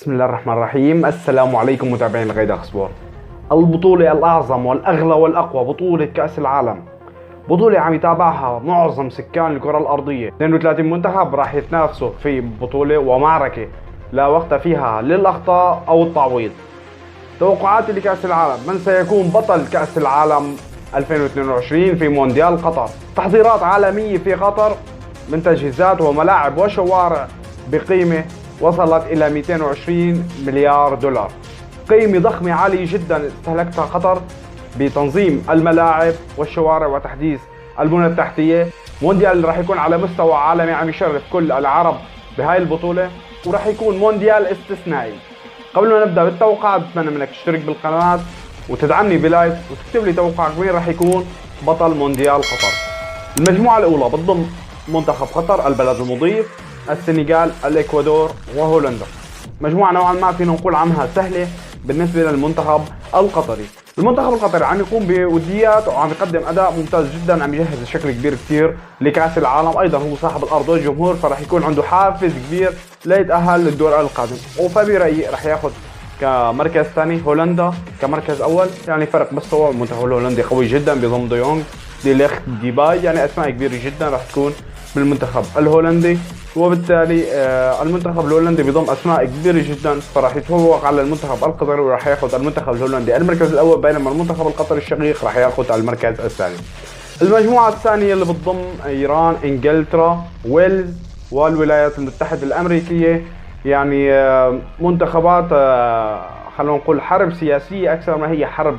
بسم الله الرحمن الرحيم. السلام عليكم متابعين الغيدة اخبار. البطولة الأعظم والأغلى والأقوى بطولة كأس العالم، بطولة عم يتابعها معظم سكان الكرة الأرضية. 32 منتخب راح يتنافسوا في بطولة ومعركة لا وقت فيها للأخطاء أو التعويض. توقعاتي لكأس العالم: من سيكون بطل كأس العالم 2022 في مونديال قطر؟ تحضيرات عالمية في قطر من تجهيزات وملاعب وشوارع بقيمة وصلت إلى 220 مليار دولار. قيمة ضخمة عالية جدا استهلكتها قطر بتنظيم الملاعب والشوارع وتحديث البنى التحتية. مونديال راح يكون على مستوى عالمي عم يشرف كل العرب بهاي البطولة، وراح يكون مونديال استثنائي. قبل ما نبدأ بالتوقعات بتمنى منك تشترك بالقناة وتدعمني بلايك وتكتب لي توقعك مين راح يكون بطل مونديال قطر. المجموعة الأولى بتضم منتخب قطر البلد المضيف، السنغال، الإكوادور وهولندا. مجموعة نوعا ما فينا نقول عنها سهلة بالنسبة للمنتخب القطري. المنتخب القطري عم يقوم بوديات وعم يقدم أداء ممتاز جدا، عم يجهز بشكل كبير كثير لكأس العالم. أيضا هو صاحب الأرض والجمهور، فرح يكون عنده حافز كبير ليتأهل للدور القادم. فبرأيي رح ياخذ كمركز ثاني هولندا كمركز أول، يعني فرق مستوى. المنتخب الهولندي قوي جدا بضم ديونغ، دي ليخت، ديباي، يعني أسماء كبيرة جدا رح تكون بالمنتخب الهولندي. وبالتالي المنتخب الهولندي بيضم اسماء كبيره جدا، فراح يتفوق على المنتخب القطري وراح ياخذ المنتخب الهولندي المركز الاول، بينما المنتخب القطري الشقيق راح ياخذ المركز الثاني. المجموعه الثانيه اللي بتضم ايران، انجلترا، ويلز والولايات المتحده الامريكيه. يعني منتخبات خلونا نقول حرب سياسيه اكثر ما هي حرب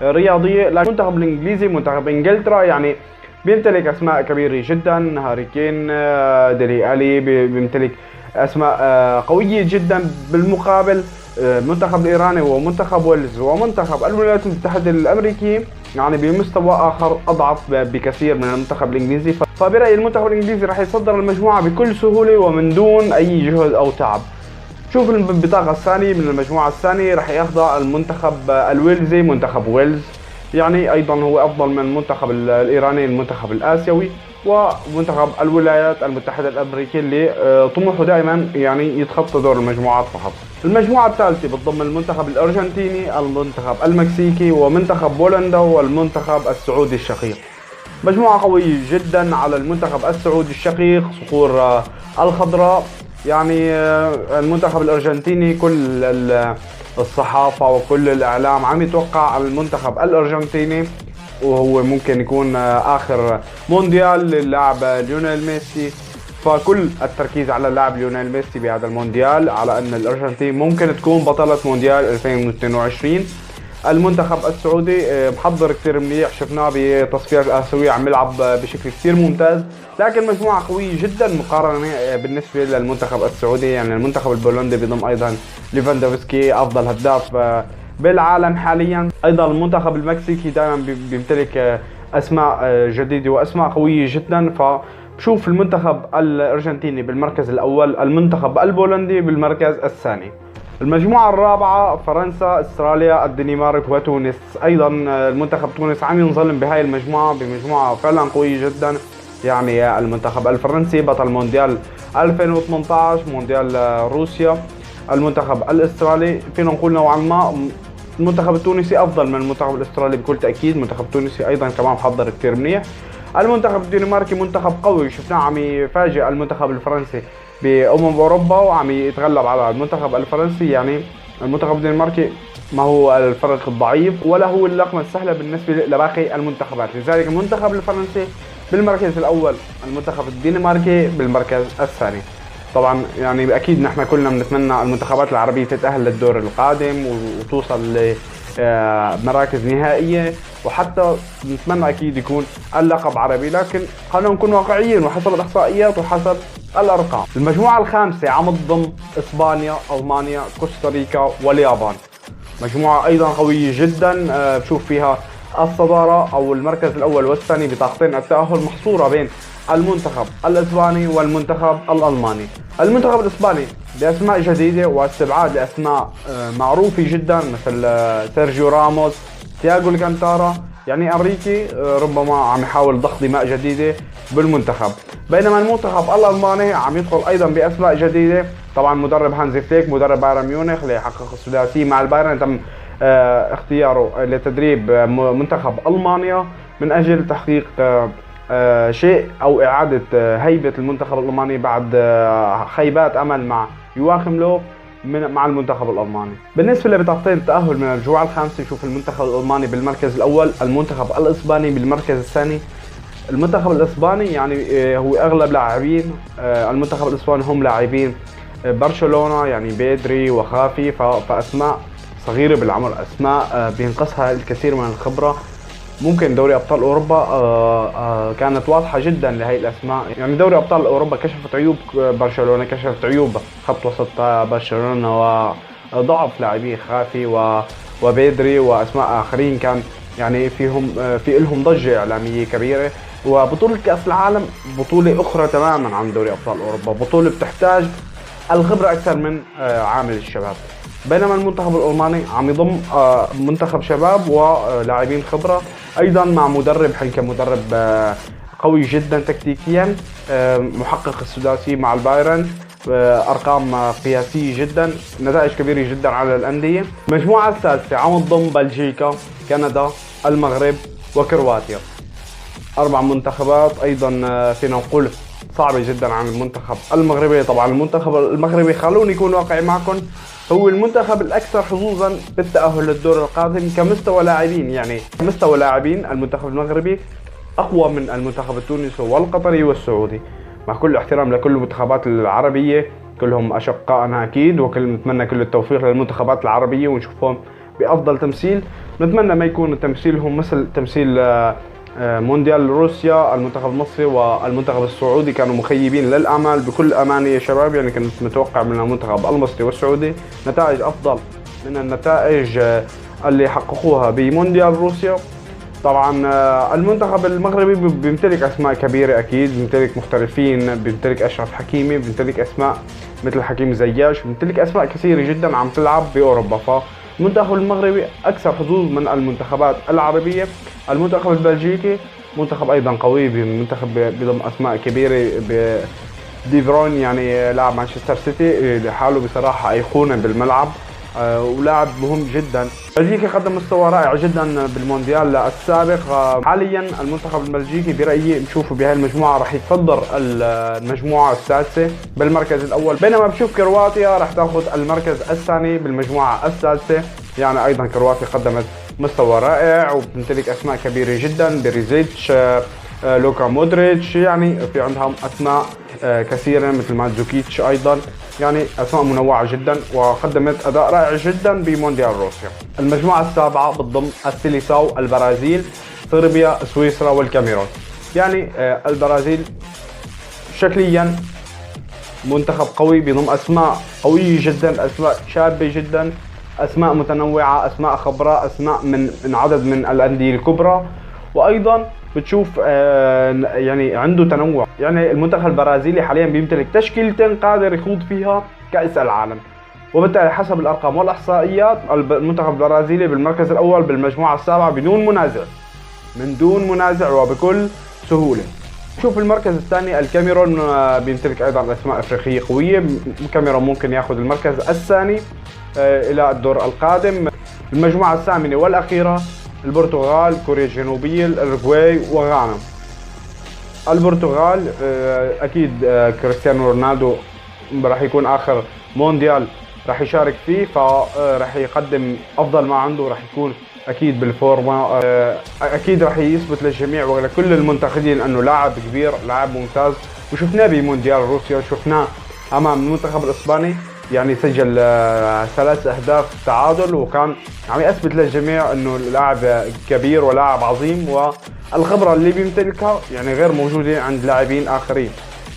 رياضيه. المنتخب الانجليزي منتخب انجلترا يعني بيمتلك اسماء كبيره جدا، هاري كين، ديلي الي، بيمتلك اسماء قويه جدا. بالمقابل المنتخب الايراني ومنتخب ويلز ومنتخب الولايات المتحده الامريكيه يعني بمستوى اخر اضعف بكثير من المنتخب الانجليزي. فبرايي المنتخب الانجليزي راح يتصدر المجموعه بكل سهوله ومن دون اي جهد او تعب. شوف البطاقه الثانيه من المجموعه الثانيه راح يخضع المنتخب الويلزي، منتخب ويلز يعني ايضا هو افضل من المنتخب الايراني المنتخب الاسيوي، ومنتخب الولايات المتحده الامريكيه اللي طموحه دائما يعني يتخطى دور المجموعات فقط. المجموعه الثالثه بتضم المنتخب الارجنتيني، المنتخب المكسيكي، ومنتخب بولندا والمنتخب السعودي الشقيق. مجموعه قويه جدا على المنتخب السعودي الشقيق، صقور الخضراء. يعني المنتخب الارجنتيني كل الصحافة وكل الإعلام عم يتوقع على المنتخب الأرجنتيني، وهو ممكن يكون آخر مونديال للاعب ليونيل ميسي، فكل التركيز على اللاعب ليونيل ميسي بهذا المونديال، على أن الأرجنتين ممكن تكون بطلة مونديال 2022. المنتخب السعودي محضر كثير منيح، شفناه بتصفيات الآسيوية عم يلعب بشكل كثير ممتاز، لكن مجموعة قوية جدا مقارنة بالنسبة للمنتخب السعودي. يعني المنتخب البولندي بيضم أيضا ليفاندوفسكي أفضل هداف بالعالم حاليا. أيضا المنتخب المكسيكي دائما بيمتلك أسماء جديدة وأسماء قوية جدا. فبشوف المنتخب الأرجنتيني بالمركز الأول، المنتخب البولندي بالمركز الثاني. المجموعة الرابعة فرنسا، استراليا، الدنمارك وتونس. ايضا المنتخب تونس عم ينظلم بهاي المجموعة بمجموعة فعلا قوية جدا. يعني المنتخب الفرنسي بطل مونديال 2018 مونديال روسيا، المنتخب الاسترالي فينا نقول نوعا ما المنتخب التونسي افضل من المنتخب الاسترالي بكل تأكيد. المنتخب التونسي ايضا كمان محضر كثير منيح. المنتخب الدنماركي منتخب قوي، شفناه عم يفاجئ المنتخب الفرنسي اوروبا وعم يتغلب على المنتخب الفرنسي. يعني المنتخب الدنماركي ما هو الفرق الضعيف ولا هو اللقمة السهلة بالنسبة لباقي المنتخبات، لذلك المنتخب الفرنسي بالمركز الأول، المنتخب الدنماركي بالمركز الثاني. طبعا يعني أكيد نحن كلنا بنتمنى المنتخبات العربية تتأهل للدور القادم وتوصل لمراكز نهائية، وحتى نتمنى أكيد يكون اللقب عربي، لكن خلينا نكون واقعيين وحسب الإحصائيات وحسب الأرقام. المجموعة الخامسة عم تضم إسبانيا، ألمانيا، كوستاريكا واليابان. مجموعة أيضا قوية جدا، بشوف فيها الصدارة أو المركز الأول والثاني بطاقتين التأهل محصورة بين المنتخب الإسباني والمنتخب الألماني. المنتخب الإسباني بأسماء جديدة واستبعاد لأسماء معروفة جدا مثل سيرجيو راموس، تياغو الكانتارا، يعني انريكي ربما عم يحاول ضخ دماء جديده بالمنتخب، بينما المنتخب الالماني عم يدخل ايضا باسماء جديده. طبعا مدرب هانزي فليك مدرب بايرن ميونخ ليحقق الثلاثيه مع البايرن تم اختياره لتدريب منتخب المانيا من اجل تحقيق شيء او اعاده هيبه المنتخب الالماني بعد خيبات امل مع يواخيم لوف مع المنتخب الالماني. بالنسبه لبطاقتين التاهل من الجوعه الخامسه نشوف المنتخب الالماني بالمركز الاول، المنتخب الاسباني بالمركز الثاني. المنتخب الاسباني يعني هو اغلب لاعبين المنتخب الاسباني هم لاعبين برشلونه، يعني بيدري وخافي، فاسماء صغيره بالعمر، اسماء بينقصها الكثير من الخبره. ممكن دوري ابطال اوروبا كانت واضحه جدا لهي الاسماء، يعني دوري ابطال اوروبا كشفت عيوب برشلونه، كشفت عيوب خط وسط برشلونه وضعف لاعبي خافي وبيدري واسماء اخرين كان يعني في لهم ضجه اعلاميه كبيره. وبطوله كاس العالم بطوله اخرى تماما عن دوري ابطال اوروبا، بطوله بتحتاج الخبره اكثر من عامل الشباب، بينما المنتخب الألماني عم يضم منتخب شباب ولاعبين خبرة، أيضا مع مدرب حنكة، مدرب قوي جدا تكتيكيا، محقق السداسي مع البايرن، أرقام قياسية جدا، نتائج كبيرة جدا على الأندية. المجموعة الثالثة عم تضم بلجيكا، كندا، المغرب وكرواتيا، 4 منتخبات أيضا فينا نقول صعبة جدا عن المنتخب المغربي. طبعا المنتخب المغربي خلوني يكون واقعي معكم، هو المنتخب الأكثر حظوظا بالتأهل للدور القادم كمستوى لاعبين، يعني كمستوى لاعبين المنتخب المغربي أقوى من المنتخب التونسي والقطري والسعودي، مع كل احترام لكل المنتخبات العربية، كلهم أشقائنا أكيد، نتمنى كل التوفيق للمنتخبات العربية ونشوفهم بأفضل تمثيل. نتمنى ما يكون تمثيلهم مثل تمثيل مونديال روسيا، المنتخب المصري والمنتخب السعودي كانوا مخيبين للامال بكل امانه يا شباب، يعني كنت متوقع من المنتخب المصري والسعودي نتائج افضل من النتائج اللي حققوها بمونديال روسيا. طبعا المنتخب المغربي بيمتلك اسماء كبيره اكيد، بيمتلك محترفين، بيمتلك اشرف حكيمي، بيمتلك اسماء مثل حكيم زياش، بيمتلك اسماء كثيره جدا عم تلعب باوروبا، فالمنتخب المغربي اكثر حظوظ من المنتخبات العربيه. المنتخب البلجيكي منتخب ايضا قوي، منتخب بيضم اسماء كبيره، دي بروين يعني لاعب مانشستر سيتي لحاله بصراحه ايقونه بالملعب ولاعب مهم جدا. بلجيكا قدم مستوى رائع جدا بالمونديال السابق. حاليا المنتخب البلجيكي برايي بشوفه بهاي المجموعه راح يتصدر المجموعه السادسه بالمركز الاول، بينما بشوف كرواتيا راح تاخذ المركز الثاني بالمجموعه السادسه. يعني ايضا كرواتيا قدمت مستوى رائع وبتمتلك اسماء كبيره جدا، بريزيتش، لوكا مودريتش، يعني في عندهم اسماء كثيره مثل مانزوكيتش، ايضا يعني اسماء منوعه جدا وقدمت اداء رائع جدا بمونديال روسيا. المجموعه السابعه بتضم السيليساو، البرازيل، صربيا، سويسرا والكاميرون. يعني البرازيل شكليا منتخب قوي بيضم اسماء قويه جدا، اسماء شابه جدا، اسماء متنوعه، اسماء خبراء، اسماء من عدد من الانديه الكبرى، وايضا بتشوف يعني عنده تنوع. يعني المنتخب البرازيلي حاليا بيمتلك تشكيلتين قادر يخوض فيها كأس العالم، وبالتالي حسب الارقام والاحصائيات المنتخب البرازيلي بالمركز الاول بالمجموعه السابعه بدون منازع، من دون منازع وبكل سهوله. شوف المركز الثاني الكاميرون بيمتلك ايضا اسماء افريقيه قويه، الكاميرون ممكن ياخذ المركز الثاني الى الدور القادم. المجموعه الثامنه والاخيره البرتغال، كوريا الجنوبيه، الاورجواي وغانا. البرتغال اكيد كريستيانو رونالدو راح يكون اخر مونديال راح يشارك فيه، فراح يقدم افضل ما عنده، راح يكون اكيد بالفورمه، اكيد راح يثبت للجميع ولكل المنتقدين انه لاعب كبير، لاعب ممتاز، وشفناه بمونديال روسيا، شفناه امام المنتخب الاسباني، يعني سجل 3 أهداف تعادل، وكان عم يثبت للجميع انه لاعب كبير ولاعب عظيم، والخبره اللي بيمتلكها يعني غير موجوده عند لاعبين اخرين.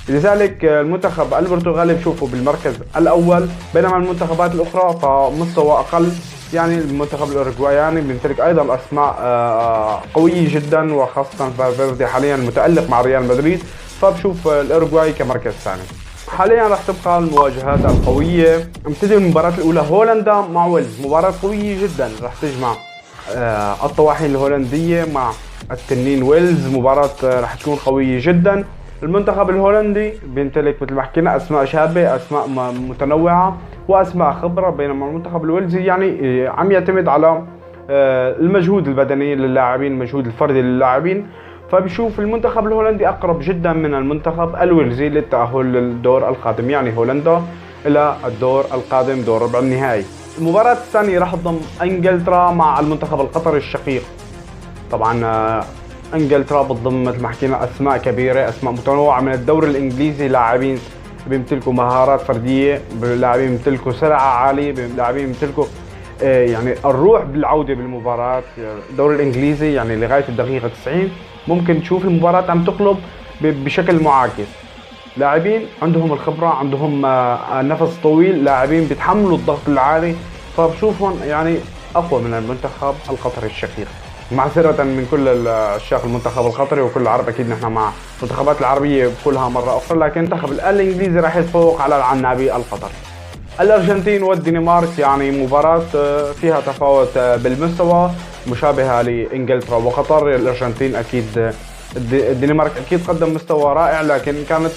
لذلك المنتخب البرتغالي بشوفه بالمركز الاول، بينما المنتخبات الاخرى فمستوى اقل. يعني المنتخب الاورجواياني بيمتلك ايضا اسماء قويه جدا، وخاصه فالفيردي حاليا متالق مع ريال مدريد، فبشوف الاورجواي كمركز ثاني. حاليا راح تبقى المواجهات القويه. نبتدي المباراه الاولى هولندا مع ويلز، مباراه قويه جدا راح تجمع الطواحين الهولندية مع التنين ويلز. مباراة راح تكون قوية جدا. المنتخب الهولندي بيمتلك مثل ما حكينا اسماء شابة، اسماء متنوعة واسماء خبرة، بينما المنتخب الويلزي يعني عم يعتمد على المجهود البدني للاعبين، المجهود الفردي للاعبين. فبشوف المنتخب الهولندي اقرب جدا من المنتخب الويلزي للتأهل للدور القادم، يعني هولندا الى الدور القادم، دور ربع النهائي. المباراة الثانية راح تضم انجلترا مع المنتخب القطري الشقيق. طبعا انجلترا بتضم مثل ما حكينا اسماء كبيرة، اسماء متنوعة من الدوري الانجليزي، لاعبين بيمتلكوا مهارات فردية، لاعبين بيمتلكوا سرعة عالية، لاعبين بيمتلكوا يعني الروح بالعودة بالمباراة. الدوري الانجليزي يعني لغاية الدقيقة 90 ممكن تشوف المباراة عم تقلب بشكل معاكس. لاعبين عندهم الخبرة، عندهم نفس طويل، لاعبين بيتحملوا الضغط العالي، فبشوفهم يعني أقوى من المنتخب القطري الشقيق. معذرة من كل عشاق المنتخب القطري وكل العرب، أكيد نحن مع المنتخبات العربية كلها مرة أخرى، لكن المنتخب الإنجليزي راح يتفوق على العنابي القطري. الأرجنتين والدنمارك يعني مباراة فيها تفاوت بالمستوى، مشابهة لإنجلترا وقطر. الأرجنتين أكيد، الدنمارك أكيد قدم مستوى رائع، لكن كانت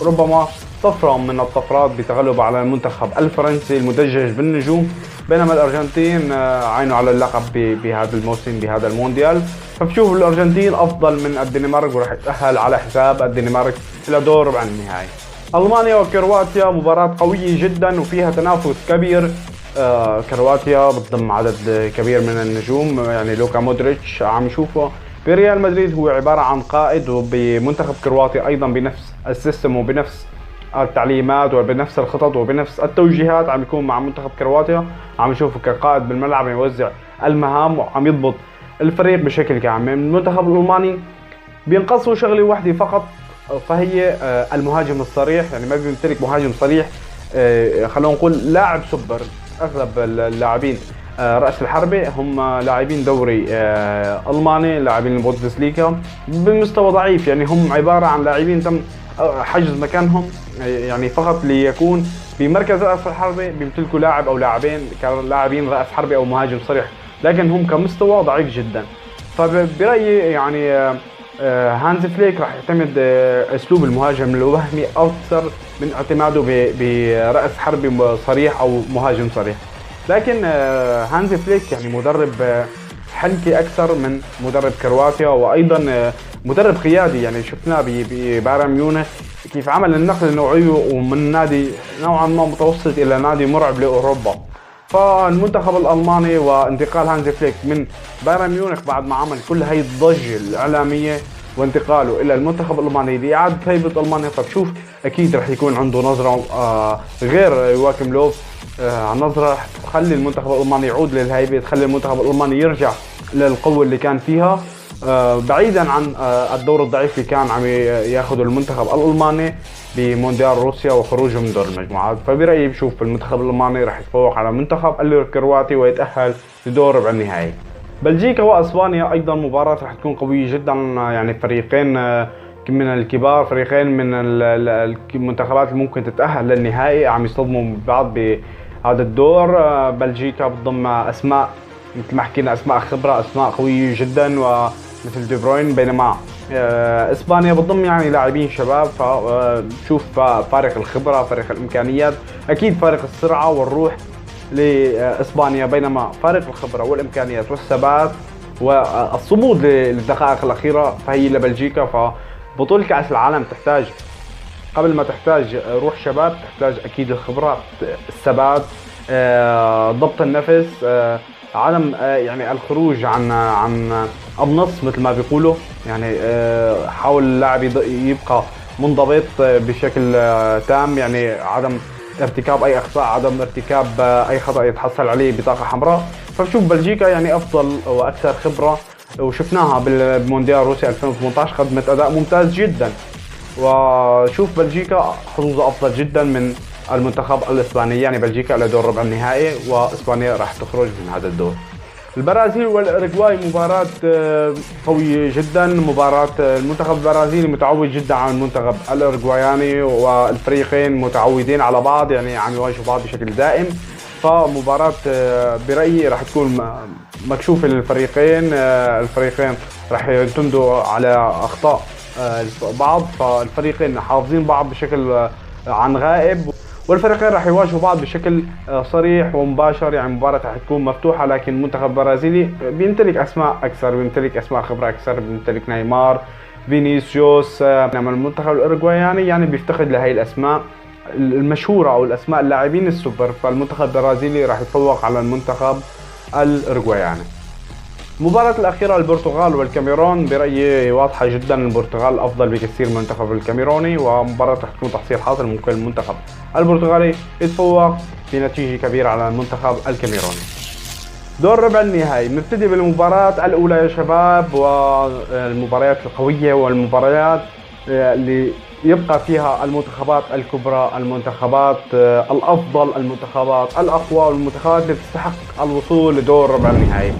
ربما طفرة من الطفرات بتغلب على المنتخب الفرنسي المدجج بالنجوم، بينما الأرجنتين عينوا على اللقب بهذا الموسم بهذا المونديال. فبشوف الأرجنتين أفضل من الدنمارك وراح يتأهل على حساب الدنمارك إلى دور ربع النهائي. ألمانيا وكرواتيا مباراة قوية جدا وفيها تنافس كبير. كرواتيا بتضم عدد كبير من النجوم، يعني لوكا مودريتش عم نشوفه بريال مدريد، هو عبارة عن قائد، وبمنتخب كرواتيا أيضا بنفس السيستم وبنفس التعليمات وبنفس الخطط وبنفس التوجيهات عم يكون مع منتخب كرواتيا. عم نشوفه كقائد بالملعب يوزع المهام وعم يضبط الفريق بشكل كامل. المنتخب الألماني بينقصه شغلة واحدة فقط، فهي المهاجم الصريح، يعني ما بيمتلك مهاجم صريح. خلونا نقول لاعب سوبر. اغلب اللاعبين راس الحربة هم لاعبين دوري الماني، لاعبين البوندسليغا بمستوى ضعيف، يعني هم عبارة عن لاعبين تم حجز مكانهم يعني فقط ليكون بمركز راس الحربة، بيمتلكوا لاعب او لاعبين كلاعبين راس حربة او مهاجم صريح، لكن هم كمستوى ضعيف جدا. فبرأيي يعني هانز فليك راح يعتمد اسلوب المهاجم الوهمي اكثر من اعتماده براس حربي صريح او مهاجم صريح. لكن هانز فليك يعني مدرب حنكي اكثر من مدرب كرواتيا، وايضا مدرب قيادي، يعني شفناه ببايرن ميونخ كيف عمل النقل النوعي ومن نادي نوعا ما متوسط الى نادي مرعب لاوروبا. فالمنتخب الألماني وانتقال هانز فليك من بايرن ميونخ بعد ما عمل كل هاي الضجة الإعلامية وانتقاله إلى المنتخب الألماني لإعادة هيبة ألمانيا، فبشوف أكيد رح يكون عنده نظرة غير يواكم لوف، نظرة تخلي المنتخب الألماني يعود للهيبة، تخلي المنتخب الألماني يرجع للقوة اللي كان فيها، بعيدا عن الدور الضعيف اللي كان عم ياخذه المنتخب الألماني بمونديال روسيا وخروجه من دور المجموعات. فبرأيي بشوف المنتخب الألماني راح يتفوق على المنتخب الكرواتي ويتأهل لدور ربع النهائي. بلجيكا واسبانيا ايضا مباراة راح تكون قوية جدا، يعني فريقين من الكبار، فريقين من المنتخبات اللي ممكن تتأهل للنهائي عم يصطدموا ببعض بهذا الدور. بلجيكا بتضم اسماء مثل ما حكينا اسماء خبرة، اسماء قوية جدا ومثل دي بروين، بينما اسبانيا بتضم يعني لاعبين شباب. فبشوف فارق الخبرة، فارق الامكانيات، اكيد فارق السرعة والروح لاسبانيا، بينما فارق الخبرة والامكانيات والثبات والصمود للدقائق الاخيرة فهي لبلجيكا. فبطولة كأس العالم تحتاج قبل ما تحتاج روح شباب، تحتاج اكيد الخبرة، الثبات، ضبط النفس، عدم يعني الخروج عن النص مثل ما بيقولوا، يعني حاول اللاعب يبقى منضبط بشكل تام، يعني عدم ارتكاب اي اخطاء، عدم ارتكاب اي خطأ يتحصل عليه بطاقة حمراء. فبشوف بلجيكا يعني افضل واكثر خبرة، وشفناها بالمونديال روسيا 2018 قدمت اداء ممتاز جدا، وشوف بلجيكا حظوظها افضل جدا من المنتخب الاسباني، يعني بلجيكا الى دور ربع النهائي واسبانيا راح تخرج من هذا الدور. البرازيل والاوروغواي مباراة قوية جدا، مباراة المنتخب البرازيلي متعود جدا على المنتخب الاوروغواياني، والفريقين متعودين على بعض، يعني عم يواجهوا بعض بشكل دائم. فمباراة برأيي راح تكون مكشوفة للفريقين. الفريقين راح يعتمدوا على أخطاء بعض، فالفريقين حافظين بعض بشكل عن غائب، والفريقين راح يواجهوا بعض بشكل صريح ومباشر. يعني مباراة راح تكون مفتوحة، لكن المنتخب البرازيلي بيمتلك أسماء أكثر، بيمتلك أسماء خبرة أكثر، بيمتلك نيمار، فينيسيوس. انما المنتخب الأوروغواياني يعني بيفتقد لهي الأسماء المشهورة أو الأسماء اللاعبين السوبر، فالمنتخب البرازيلي راح يتفوق على المنتخب الأوروغواياني. المباراة الأخيرة البرتغال والكاميرون برأيي واضحة جدا، البرتغال أفضل بكثير من المنتخب الكاميروني، ومباراة رح تكون تحصيل حاصل، ممكن المنتخب البرتغالي يتفوق بنتيجة كبيرة على المنتخب الكاميروني. دور ربع النهائي بنبتدي بالمباراة الأولى يا شباب، والمباريات القوية والمباريات اللي يبقى فيها المنتخبات الكبرى، المنتخبات الأفضل، المنتخبات الأقوى، والمنتخبات اللي تستحق الوصول لدور ربع النهائي.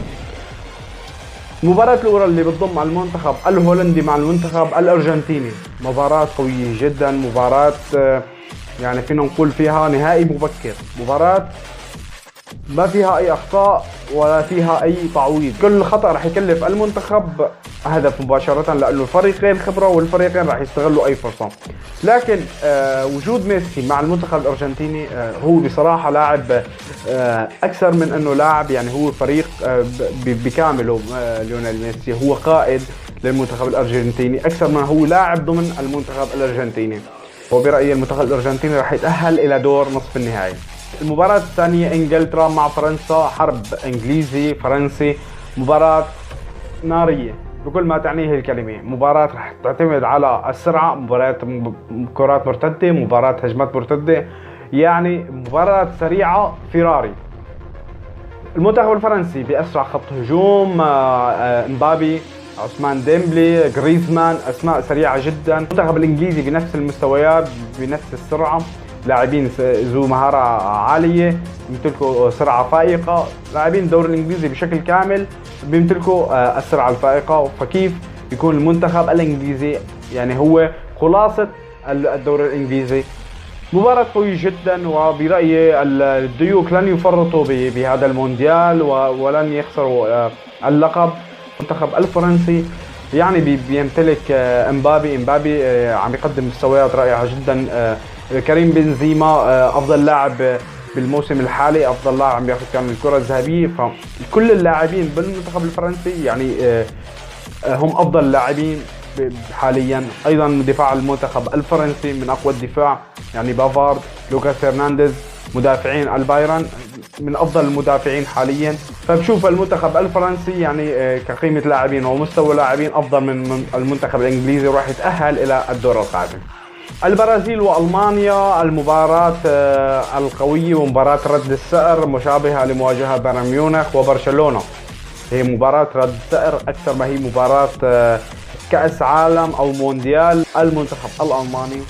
المباراة الأولى اللي بتضم المنتخب الهولندي مع المنتخب الأرجنتيني، مباراة قوية جدا، مباراة يعني فينا نقول فيها نهائي مبكر، مباراة ما فيها أي أخطاء ولا فيها أي تعويض. كل خطأ رح يكلف المنتخب هدف مباشرة، لأنه الفريقين خبرة والفريقين رح يستغلوا أي فرصة. لكن وجود ميسي مع المنتخب الأرجنتيني هو بصراحة لاعب أكثر من أنه لاعب، يعني هو فريق بكامله. ليونيل ميسي هو قائد للمنتخب الأرجنتيني أكثر ما هو لاعب ضمن المنتخب الأرجنتيني، وبرأيي المنتخب الأرجنتيني رح يتأهل إلى دور نصف النهائي. المباراة الثانية انجلترا مع فرنسا، حرب انجليزي فرنسي، مباراة نارية بكل ما تعنيه الكلمة. مباراة رح تعتمد على السرعة، مباراة كرات مرتدة، مباراة هجمات مرتدة، يعني مباراة سريعة فيراري. المنتخب الفرنسي بأسرع خط هجوم، امبابي، عثمان ديمبلي، غريزمان، اسماء سريعة جدا. المنتخب الانجليزي بنفس المستويات، بنفس السرعة، لاعبين ذو مهارة عالية، بيمتلكوا سرعة فائقة. لاعبين الدوري الانجليزي بشكل كامل بيمتلكوا السرعة الفائقة، فكيف يكون المنتخب الانجليزي يعني هو خلاصة الدوري الانجليزي. مباراة قوية جدا، وبرأيي الديوك لن يفرطوا بهذا المونديال ولن يخسروا اللقب. المنتخب الفرنسي يعني بيمتلك امبابي عم يقدم مستويات رائعة جدا. كريم بنزيما أفضل لاعب بالموسم الحالي، أفضل لاعب عم ياخذ كان الكرة الذهبية. فكل اللاعبين بالمنتخب الفرنسي يعني هم أفضل لاعبين حاليا. أيضا دفاع المنتخب الفرنسي من أقوى الدفاع، يعني بافارد، لوكاس هرنانديز، مدافعين البايرن من أفضل المدافعين حاليا. فبشوف المنتخب الفرنسي يعني كقيمة لاعبين ومستوى لاعبين أفضل من المنتخب الإنجليزي، وراح يتأهل إلى الدور القادم. البرازيل وألمانيا، المباراة القوية ومباراة رد السأر مشابهة لمواجهة بايرن ميونخ وبرشلونة. هي مباراة رد سأر أكثر ما هي مباراة كأس عالم أو مونديال. المنتخب الألماني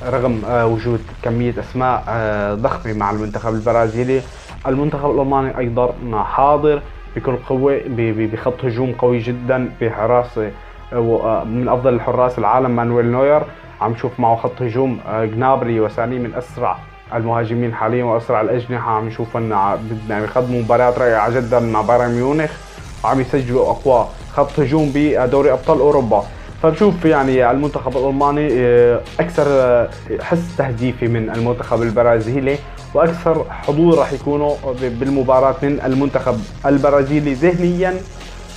رغم وجود كمية أسماء ضخمة مع المنتخب البرازيلي، المنتخب الألماني أيضا حاضر بكل قوة، بخط هجوم قوي جدا، بحراسة من أفضل الحراس العالم مانويل نوير، عم نشوف معه خط هجوم جنابري وساني من أسرع المهاجمين حاليا وأسرع الأجنحة. عم نشوفهم يعني يقدموا مباريات رائعة جدا مع بايرن ميونخ، وعم يسجلوا أقوى خط هجوم بدوري أبطال أوروبا. فبشوف يعني المنتخب الألماني أكثر حس تهديفي من المنتخب البرازيلي، وأكثر حضور راح يكونوا بالمباراة من المنتخب البرازيلي ذهنيا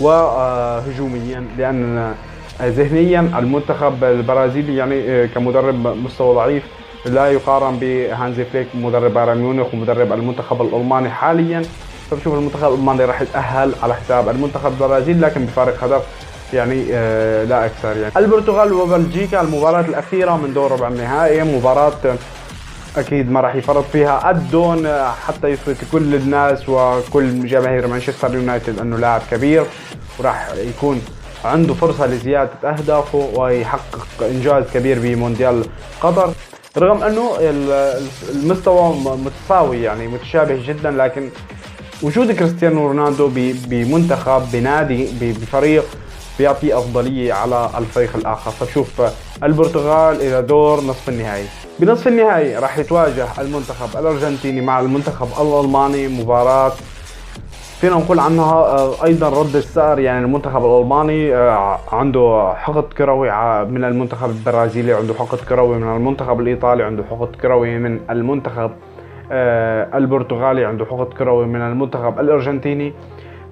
وهجوميا، لأن ذهنيا المنتخب البرازيلي يعني كمدرب مستوى ضعيف، لا يقارن بهانزي فليك مدرب بايرن ميونخ ومدرب المنتخب الألماني حاليا. فبشوف المنتخب الألماني راح يتأهل على حساب المنتخب البرازيلي، لكن بفارق هدف يعني لا أكثر. يعني البرتغال وبلجيكا، المباراة الأخيرة من دور ربع النهائي، مباراة أكيد ما راح يفرط فيها الدون حتى يثبت كل الناس وكل جماهير مانشستر يونايتد أنه لاعب كبير، وراح يكون عنده فرصة لزيادة أهدافه ويحقق إنجاز كبير بمونديال قطر. رغم أنه المستوى متساوي يعني متشابه جدا، لكن وجود كريستيانو رونالدو بمنتخب بنادي بفريق بيعطي أفضلية على الفريق الآخر. فبشوف البرتغال إلى دور نصف النهائي. بنصف النهائي راح يتواجه المنتخب الأرجنتيني مع المنتخب الألماني، مباراة فينا نقول عنها ايضا رد السعر. يعني المنتخب الالماني عنده حقد كروي من المنتخب البرازيلي، عنده حقد كروي من المنتخب الايطالي، عنده حقد كروي من المنتخب البرتغالي، عنده حقد كروي من المنتخب الارجنتيني.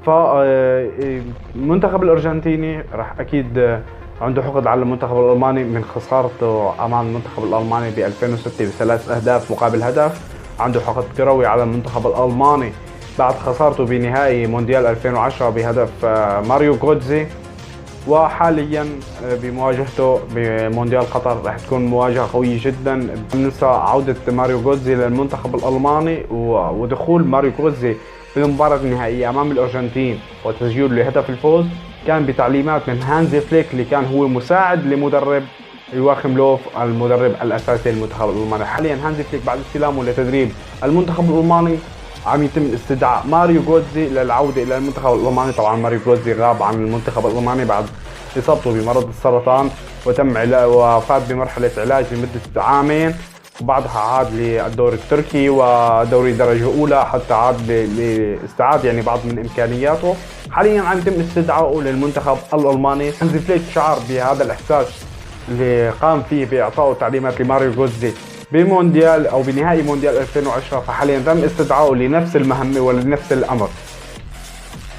فالمنتخب الارجنتيني راح اكيد عنده حقد على المنتخب الالماني من خسارته امام المنتخب الالماني ب 2006 ب3 اهداف مقابل هدف. عنده حقد كروي على المنتخب الالماني بعد خسارته بنهائي مونديال 2010 بهدف ماريو جوتزي. وحاليا بمواجهته بمونديال قطر راح تكون مواجهة قوية جدا. ننسى عودة ماريو جوتزي للمنتخب الألماني ودخول ماريو جوتزي في المباراة النهائية أمام الأرجنتين وتسجيله لهدف الفوز كان بتعليمات من هانزي فليك اللي كان هو مساعد لمدرب يواخيم لوف المدرب الأساسي للمنتخب الألماني. حاليا هانزي فليك بعد استلامه لتدريب المنتخب الألماني عم يتم استدعاء ماريو جوتزي للعودة إلى المنتخب الألماني. طبعا ماريو جوتزي غاب عن المنتخب الألماني بعد إصابته بمرض السرطان وفات بمرحلة علاج لمدة عامين، وبعدها عاد للدوري التركي ودوري درجة أولى حتى عاد لاستعاد يعني بعض من إمكانياته. حاليا عم يتم استدعائه للمنتخب الألماني. هانزي فليك شعر بهذا الإحساس اللي قام فيه بإعطائه تعليمات لماريو جوتزي بمونديال او بنهائي مونديال 2010، فحاليا تم استدعائه لنفس المهمه ولنفس الامر.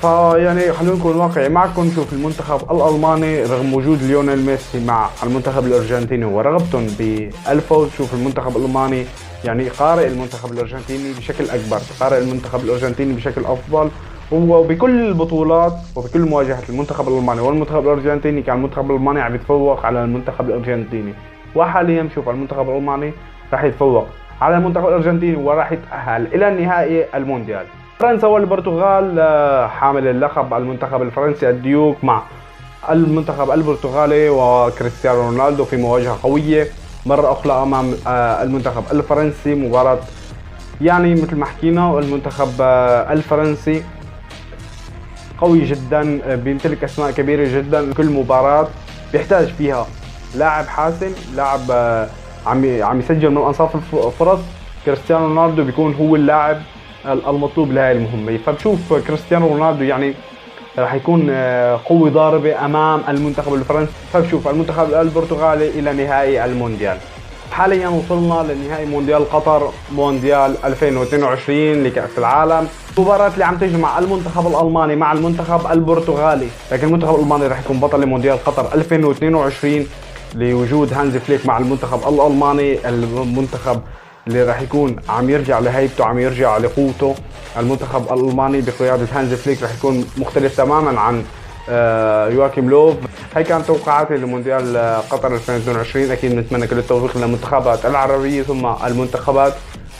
فيعني خلونا نكون واقعي معكم. شوف المنتخب الالماني رغم وجود ليونيل ميسي مع المنتخب الارجنتيني ورغبتهم بالفوز، شوف المنتخب الالماني يعني قارئ المنتخب الارجنتيني بشكل اكبر، قارئ المنتخب الارجنتيني بشكل افضل. وبكل البطولات وبكل مواجهات المنتخب الالماني والمنتخب الارجنتيني كان المنتخب الالماني عم يتفوق على المنتخب الارجنتيني. وحاليا شوف المنتخب الالماني راح يتفوق على المنتخب الارجنتيني وراح يتأهل الى نهائي المونديال. فرنسا والبرتغال حامل اللقب المنتخب الفرنسي الديوك مع المنتخب البرتغالي وكريستيانو رونالدو في مواجهة قوية مرة أخرى أمام المنتخب الفرنسي. مباراة يعني مثل ما حكينا المنتخب الفرنسي قوي جدا، بيمتلك أسماء كبيرة جدا. كل مباراة بيحتاج فيها لاعب حاسم، لاعب عم يسجل من انصاف الفرص. كريستيانو رونالدو بيكون هو اللاعب المطلوب لهي المهمه. فبشوف كريستيانو رونالدو يعني راح يكون قوة ضاربة امام المنتخب الفرنسي. فبشوف المنتخب البرتغالي الى نهائي المونديال. حاليا وصلنا لنهائي مونديال قطر مونديال 2022 لكأس العالم. المباراة اللي عم تجمع المنتخب الألماني مع المنتخب البرتغالي، لكن المنتخب الألماني راح يكون بطل لمونديال قطر 2022 لوجود هانزي فليك مع المنتخب الألماني، المنتخب اللي راح يكون عم يرجع لهيبته، عم يرجع لقوته. المنتخب الألماني بقيادة هانزي فليك راح يكون مختلف تماما عن يواخيم لوف. هي كانت توقعاتي لمونديال قطر 2022. اكيد نتمنى كل التوفيق للمنتخبات العربيه ثم المنتخبات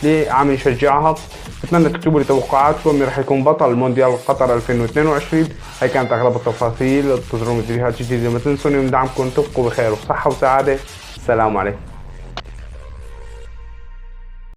اللي عم يشجعها. بتمنى تكتبوا لي توقعاتكم مين راح يكون بطل مونديال قطر 2022. هي كانت اغلب التفاصيل. انتظروا فيديوهات جديده، ما تنسوني من دعمكم. تبقوا بخير وصحه وسعاده. السلام عليكم.